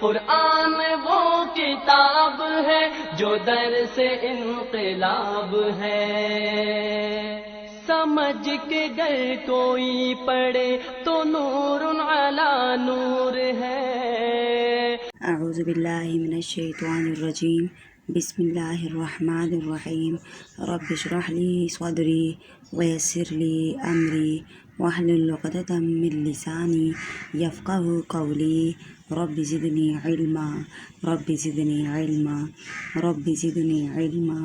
قرآن وہ کتاب ہے جو در سے انقلاب ہے، سمجھ کے گر کوئی پڑھے تو نور علی نور ہے۔ اعوذ باللہ من الشیطان الرجیم، بسم اللہ الرحمن الرحیم۔ رب اشرح لی صدری ویسر لی امری واحلل عقدۃ من لسانی یفقہوا قولی۔ رب زدنی علما، رب زدنی علما، رب زدنی علما،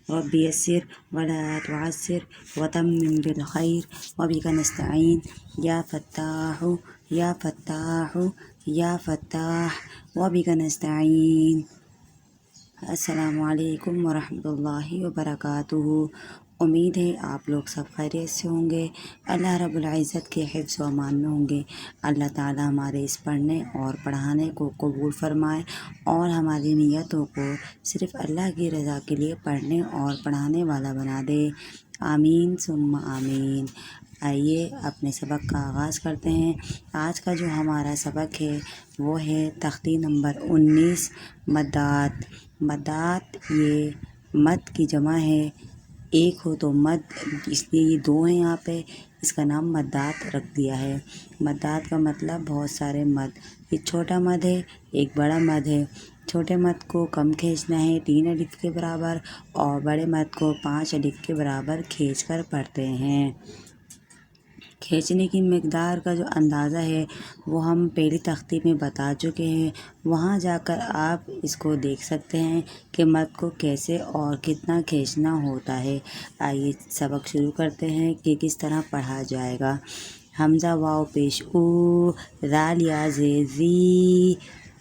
رب یسر ولا تعسر وتمم بالخیر وبک نستعین یا فتاح یا فتاح یا فتاح وبک نستعین۔ السلام علیکم ورحمۃ اللہ وبرکاتہ۔ امید ہے آپ لوگ سب خیریت سے ہوں گے، اللہ رب العزت کے حفظ و امان میں ہوں گے۔ اللہ تعالیٰ ہمارے اس پڑھنے اور پڑھانے کو قبول فرمائے اور ہماری نیتوں کو صرف اللہ کی رضا کے لیے پڑھنے اور پڑھانے والا بنا دے، آمین ثم آمین۔ آئیے اپنے سبق کا آغاز کرتے ہیں۔ آج کا جو ہمارا سبق ہے وہ ہے تختی نمبر 19، مدات۔ مدات یہ مد کی جمع ہے، ایک ہو تو مد، اس لیے یہ دو ہیں، یہاں پہ اس کا نام مدات رکھ دیا ہے۔ مدات کا مطلب بہت سارے مد، ایک چھوٹا مد ہے ایک بڑا مد ہے۔ چھوٹے مد کو کم کھینچنا ہے 3 الف کے برابر، اور بڑے مد کو 5 الف کے برابر کھینچ کر پڑھتے ہیں۔ کھینچنے کی مقدار کا جو اندازہ ہے وہ ہم پہلی تختی میں بتا چکے ہیں، وہاں جا کر آپ اس کو دیکھ سکتے ہیں کہ مد کو کیسے اور کتنا کھینچنا ہوتا ہے۔ آئیے سبق شروع کرتے ہیں کہ کس طرح پڑھا جائے گا۔ حمزہ واو پیش او، دال یا زے زی،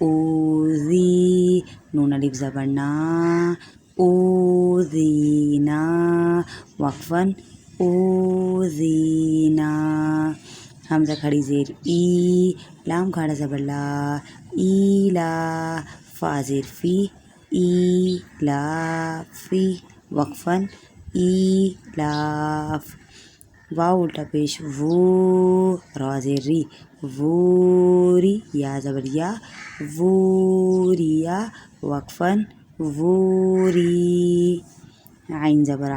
او زی، نون الف زبر نا، او زینا، وقفاً اوذینا۔ حمزہ کھڑی زیر ای، لام کھڑا زبر لا، ایلا، فا زیر فی، ایلافی، وقفاً ایلاف۔ واو الٹا پیش وو، را زیر ری، ووری، یا زبر یا، ووریا، وقفاً ووری۔ عین زبر ع،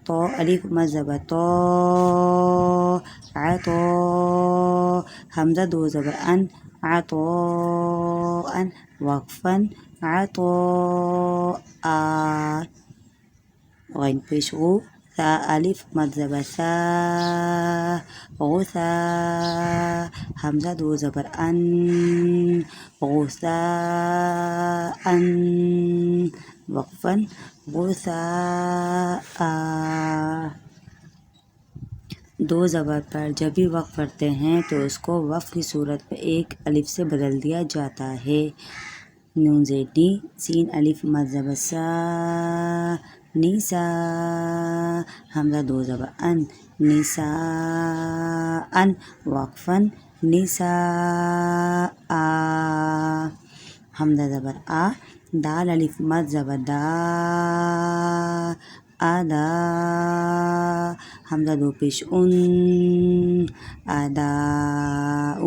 تو الف مد زبر تو، عطا۔ حمزہ 2 زبر ان، عطاء، وقفاً عطاء۔ غین پیش غو، ثا الف مد زبر ثا، غثا۔ حمزہ 2 زبر ان، غثاء، وقفاً غثاء۔ 2 زبر پر جب بھی وقف کرتے ہیں تو اس کو وقف کی صورت میں 1 الف سے بدل دیا جاتا ہے۔ نون زیر نی، سین الف مد زبر سا، نیسا۔ حمزہ 2 زبر ان، نساء، وقفاً نساء۔ حمزہ زبر آ، دال الف مد زبر دا، ادا۔ حمزہ 2 پیش ان، اداء،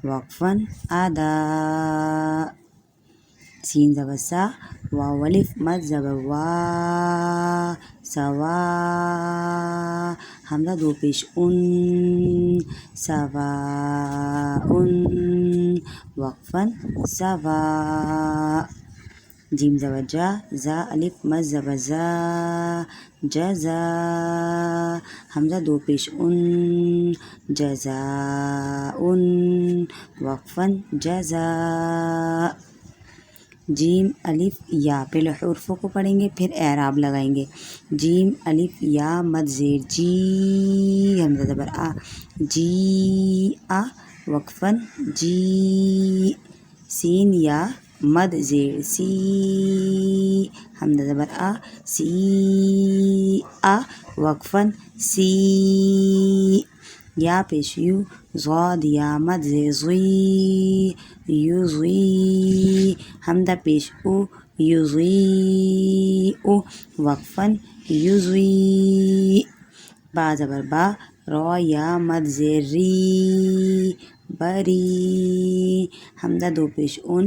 وقفاً اداء۔ سین زبر سا، واو الف مد زبر وا، سوا۔ حمزہ 2 پیش ان، سواء، وقفاً سواء۔ جیم زبر جا، زا الف مد زبر زا، جزا۔ حمزہ 2 پیش ان، جزاء، وقفاً جزاء۔ جیم الف یا، پہلے حروفوں کو پڑھیں گے پھر اعراب لگائیں گے۔ جیم الف یا مد زیر جی، حمزہ زبر آ، جی آ، وقفاً جی۔ سین یا مد زیر سی، حمزہ زبر آ، سی آ، وقفاً سی۔ یا پیش یو، ضاد یا مد زیر زی، یضی۔ حمزہ پیش او، یضیء، وقفاً یضیء۔ با زبر با، را یا مد زیر ری، بری، حمزہ دو پیش ان،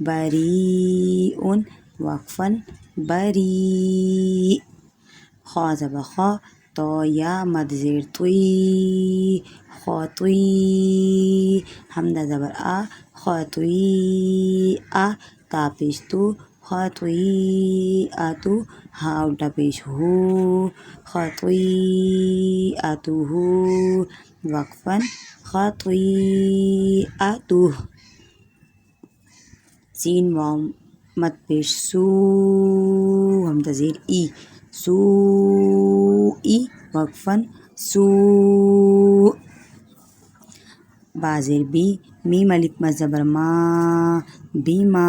بری ان، وقفاً بری. خا زبر خا، تو یا مد زیر توی، خاطوی. حمزہ زبر آ، خاطوی آ، تا پیش تو، خاطوی آتو. ہا الٹا پیش ہو، خاطوی آتو ہو، وقفاً خاطوی آتو. سین واو مد پیش سو، حمزہ زیر ای، سو ای، وقفاً سو. با زیر بی، میم الف مد زبر ما، بیما.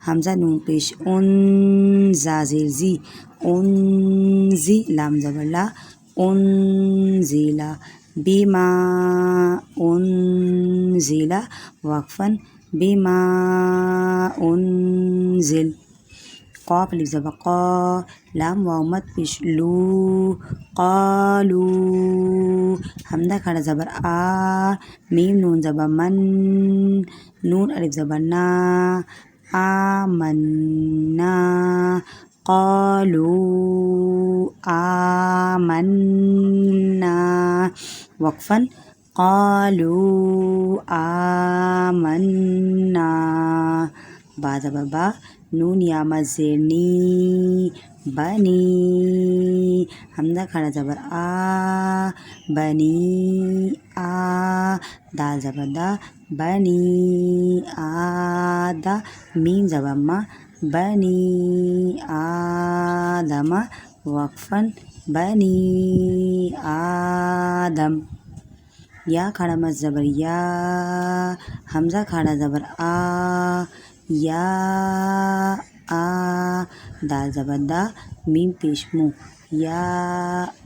حمزہ نون پیش ان، زا زیر زی، ان زی، لام زبر لا، ان زیلا. بیما انزلا، وقفاً بما انزل. قاف الف زبر قا، لام واو مد پیش لو، قالو. حمزہ کھڑا زبر آ، میم نون زبر من، نون الف زبر نا، آمنا. قالو آمنا، وقفاً قالو آمنا. با زبر با، نون یا مد زیر نی، بنی. حمزہ کھڑا زبر آ، بنی آ، دال زبر دا، بنی آدا. میم زبر ما، بنی آدم، وقفاً بنی آدم. یا کھڑا مد زبر یا، حمزہ کھڑا زبر آ، یا آ، دال زبر دا، میم پیش مو، یا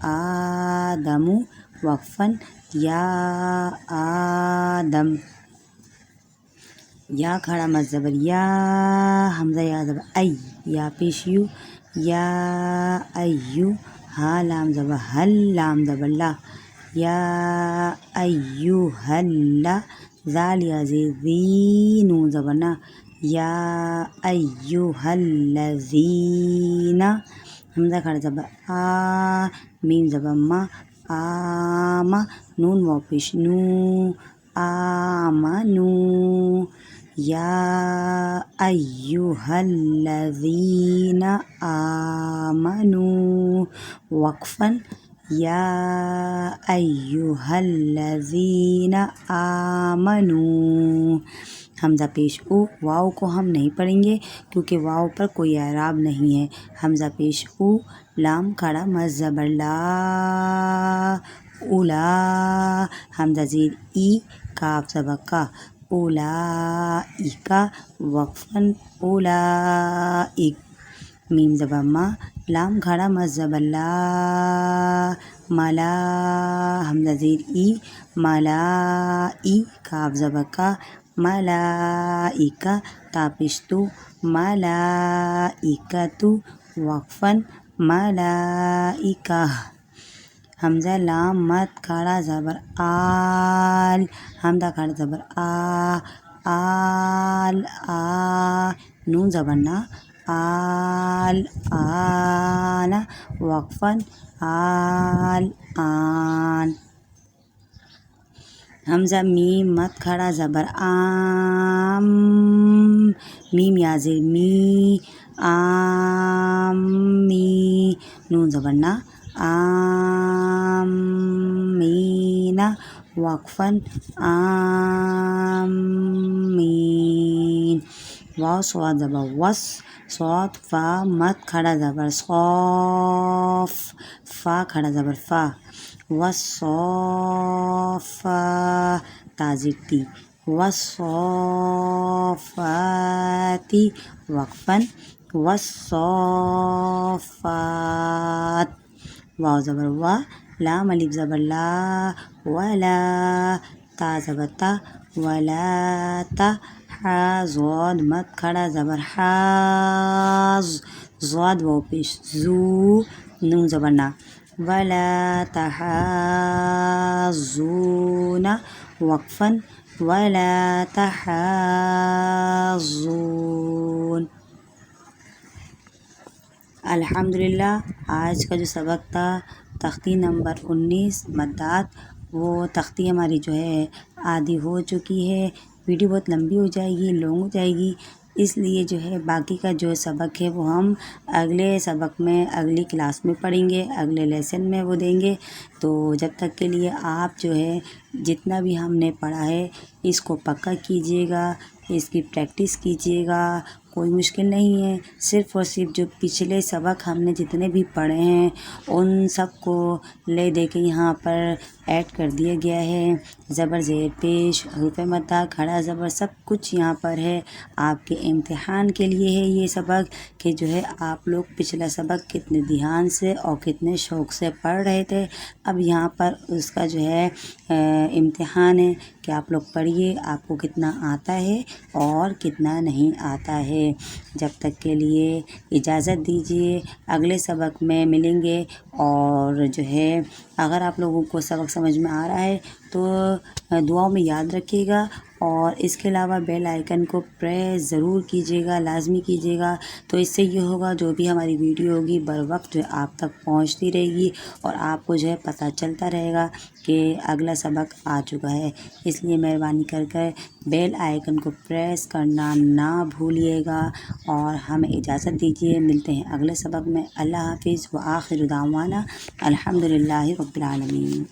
آدمو، وقفاً یا آدم. یا کھڑا مد زبر یا، حمزہ یا زبر ای، یا پیش یو، یا ایو. ہا لام زبر حل، لام زبر لا، یا ایوہ اللا. زال یا زیر ذی، نون زبر نا، یا ایوہ الذین. حمزہ کھڑا زبر آ، میم زبر ما، آما. نون واو پیش نو، آمنو. یا ایوہ الذین آمنو، وقفاً یا ایوہ الذین آمنو. حمزہ پیش او، واو کو ہم نہیں پڑھیں گے کیونکہ واو پر کوئی اعراب نہیں ہے. حمزہ پیش او، لام کھڑا مد زبر لا، اولا. حمزہ زیر ای، کاف زبر کا، اولائکا، وقفاً اولائک. میم زبر ما، لام کھڑا مد زبر لا، ملا. حمزہ زیر ای، ملائی، کاف زبر کا، ملائکہ، تا پیش تو، ملائکتو، وقفاً ملائکہ. حمزہ لام مد کھڑا زبر آل، حمزہ کھڑا زبر آ، آل آ، نون زبر نا، آل آنا، وقفاً آل آن. حمزہ میم مد کھڑا زبر آم، میم یا زیر می، آمی. نون زبر نا، آمینا، وقفاً آمین. واو صاد زبر وس، صاد فا مد کھڑا زبر صاف، فا کھڑا زبر فا، والصافا، تا زیر تی، والصافاتی، وقفاً والصافات. واو زبر وا، لام الف زبر لا، ولا. تا زبر تا، ولا تا. حا ضاد مد کھڑا زبر حاز، ضاد واو پیش زو، نون زبر نا، ولا تحاضون، وقفا ولا تحاضون۔ الحمدللہ آج کا جو سبق تھا تختی نمبر 19 مدات، وہ تختی ہماری جو ہے آدھی ہو چکی ہے۔ ویڈیو بہت لمبی ہو جائے گی، لانگ ہو جائے گی، اس لیے جو ہے باقی کا جو سبق ہے وہ ہم اگلے سبق میں اگلی کلاس میں پڑھیں گے، اگلے لیسن میں وہ دیں گے۔ تو جب تک کے لیے آپ جو ہے جتنا بھی ہم نے پڑھا ہے اس کو پکا کیجیے گا، اس کی پریکٹس کیجیے گا۔ کوئی مشکل نہیں ہے، صرف اور صرف جو پچھلے سبق ہم نے جتنے بھی پڑھے ہیں ان سب کو لے دے کے یہاں پر ایڈ کر دیا گیا ہے۔ زبر زیر پیش، حروف مدہ، کھڑا زبر، سب کچھ یہاں پر ہے۔ آپ کے امتحان کے لیے ہے یہ سبق کہ جو ہے آپ لوگ پچھلا سبق کتنے دھیان سے اور کتنے شوق سے پڑھ رہے تھے۔ اب یہاں پر اس کا جو ہے امتحان ہے کہ آپ لوگ پڑھیے آپ کو کتنا آتا ہے اور کتنا نہیں آتا ہے۔ جب تک کے لیے اجازت دیجیے، اگلے سبق میں ملیں گے۔ اور جو ہے اگر آپ لوگوں کو سبق سمجھ میں آ رہا ہے تو دعاؤں میں یاد رکھیے گا، اور اس کے علاوہ بیل آئیکن کو پریس ضرور کیجیے گا، لازمی کیجیے گا۔ تو اس سے یہ ہوگا جو بھی ہماری ویڈیو ہوگی بر وقت جو آپ تک پہنچتی رہے گی، اور آپ کو جو ہے پتہ چلتا رہے گا کہ اگلا سبق آ چکا ہے۔ اس لیے مہربانی کر بیل آئیکن کو پریس کرنا نہ بھولیے گا، اور ہمیں اجازت دیجیے، ملتے ہیں اگلے سبق میں۔ اللہ حافظ، وآخر دعوانا الحمدللہ رب العالمین۔